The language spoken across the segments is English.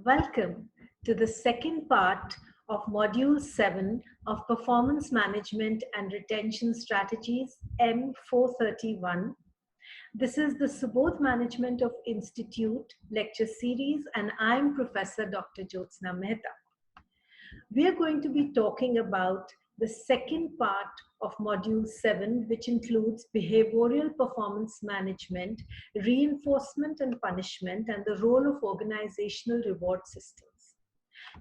Welcome to the second part of Module 7 of Performance Management and Retention Strategies M431. This is the Subodh Management of Institute lecture series, and I'm Professor Dr. Jyotsna Mehta. We are going to be talking about the second part of Module 7, which includes behavioral performance management, reinforcement and punishment, and the role of organizational reward systems.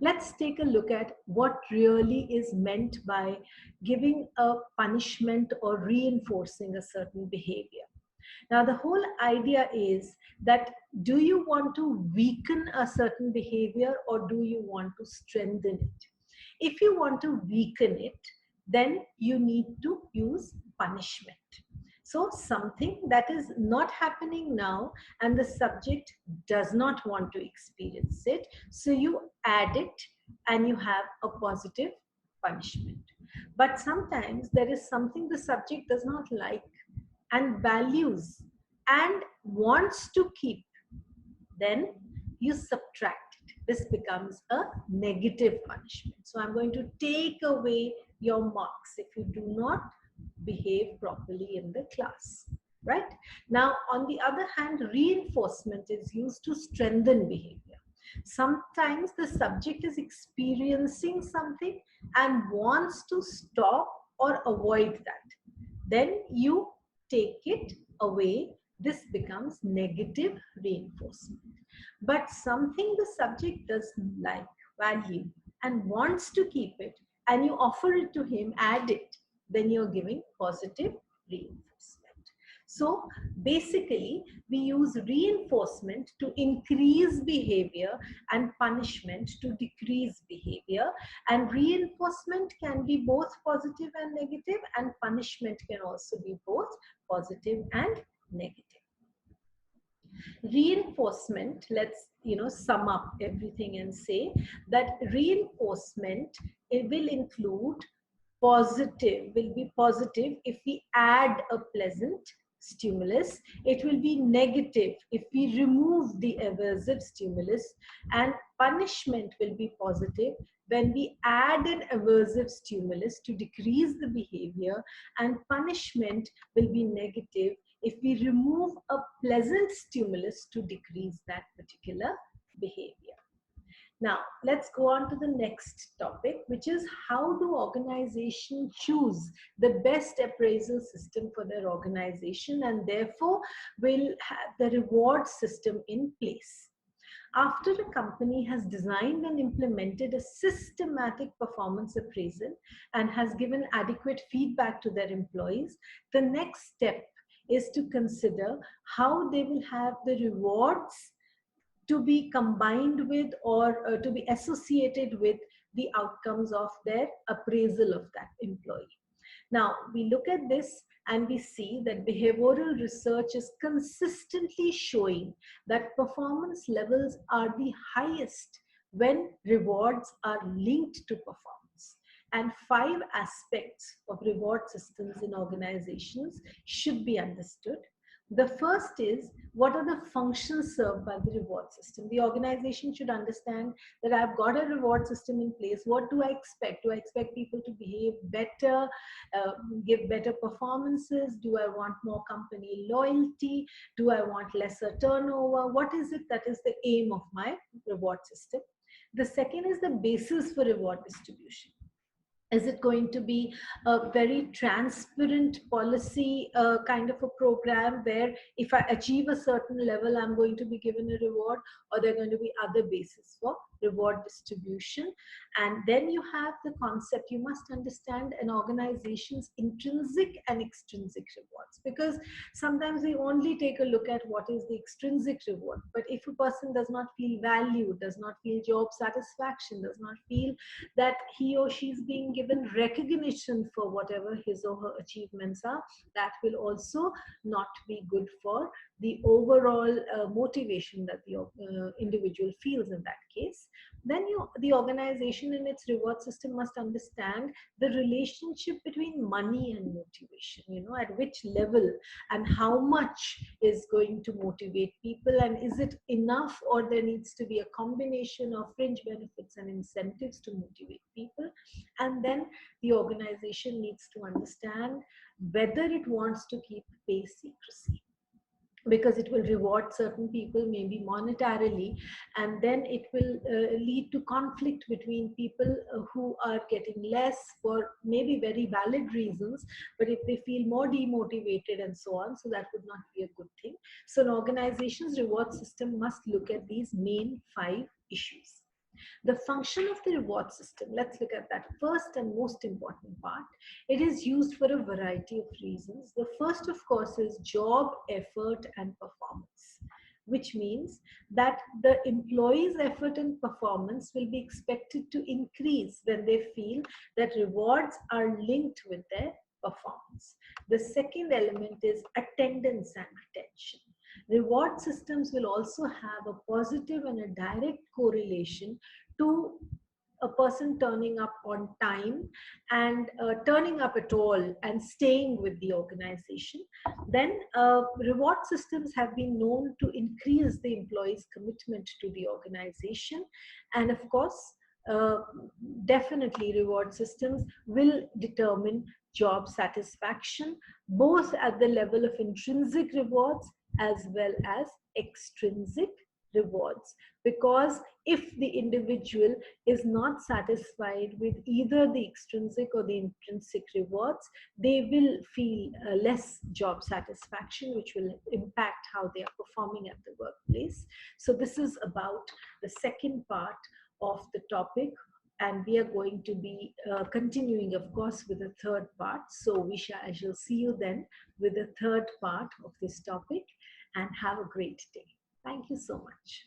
Let's take a look at what really is meant by giving a punishment or reinforcing a certain behavior. Now, the whole idea is that do you want to weaken a certain behavior or do you want to strengthen it? If you want to weaken it, then you need to use punishment. So something that is not happening now and the subject does not want to experience it, so you add it and you have a positive punishment. But sometimes there is something the subject does not like and values and wants to keep, then you subtract it. This becomes a negative punishment. So I'm going to take away your marks if you do not behave properly in the class, right? Now, on the other hand, reinforcement is used to strengthen behavior. Sometimes the subject is experiencing something and wants to stop or avoid that. Then you take it away. This becomes negative reinforcement. But something the subject doesn't like, value, and wants to keep it, and you offer it to him, add it, then you're giving positive reinforcement. So basically, we use reinforcement to increase behavior and punishment to decrease behavior. And reinforcement can be both positive and negative, and punishment can also be both positive and negative. Reinforcement, let's sum up everything and say that reinforcement, it will include positive, will be positive if we add a pleasant stimulus. It will be negative if we remove the aversive stimulus, and punishment will be positive when we add an aversive stimulus to decrease the behavior, and punishment will be negative if we remove a pleasant stimulus to decrease that particular behavior. Now, let's go on to the next topic, which is how do organizations choose the best appraisal system for their organization, and therefore will have the reward system in place. After a company has designed and implemented a systematic performance appraisal and has given adequate feedback to their employees, the next step is to consider how they will have the rewards to be combined with or to be associated with the outcomes of their appraisal of that employee. Now, we look at this and we see that behavioral research is consistently showing that performance levels are the highest when rewards are linked to performance. And 5 aspects of reward systems in organizations should be understood. The first is, what are the functions served by the reward system? The organization should understand that I've got a reward system in place. What do I expect? Do I expect people to behave better, give better performances? Do I want more company loyalty? Do I want lesser turnover? What is it that is the aim of my reward system? The second is the basis for reward distribution. Is it going to be a very transparent policy kind of a program where if I achieve a certain level, I'm going to be given a reward, or there are going to be other bases for reward distribution? And then you have the concept, you must understand an organization's intrinsic and extrinsic rewards, because sometimes we only take a look at what is the extrinsic reward. But if a person does not feel valued, does not feel job satisfaction, does not feel that he or she is being given recognition for whatever his or her achievements are, that will also not be good for the overall motivation that the individual feels in that case. then the organization in its reward system must understand the relationship between money and motivation, at which level and how much is going to motivate people, and is it enough, or there needs to be a combination of fringe benefits and incentives to motivate people. And then the organization needs to understand whether it wants to keep pay secrecy, because it will reward certain people maybe monetarily, and then it will lead to conflict between people who are getting less for maybe very valid reasons, but if they feel more demotivated and so on, so that would not be a good thing. So an organization's reward system must look at these main 5 issues. The function of the reward system, let's look at that first and most important part. It is used for a variety of reasons. The first, of course, is job, effort, and performance, which means that the employee's effort and performance will be expected to increase when they feel that rewards are linked with their performance. The second element is attendance and retention. Reward systems will also have a positive and a direct correlation to a person turning up on time and turning up at all and staying with the organization. Then reward systems have been known to increase the employee's commitment to the organization. And of course, uh, definitely reward systems will determine job satisfaction, both at the level of intrinsic rewards as well as extrinsic rewards. Because if the individual is not satisfied with either the extrinsic or the intrinsic rewards, they will feel less job satisfaction, which will impact how they are performing at the workplace. So this is about the second part of the topic, and we are going to be continuing, of course, with the third part. So I shall see you then with the third part of this topic, and have a great day. Thank you so much.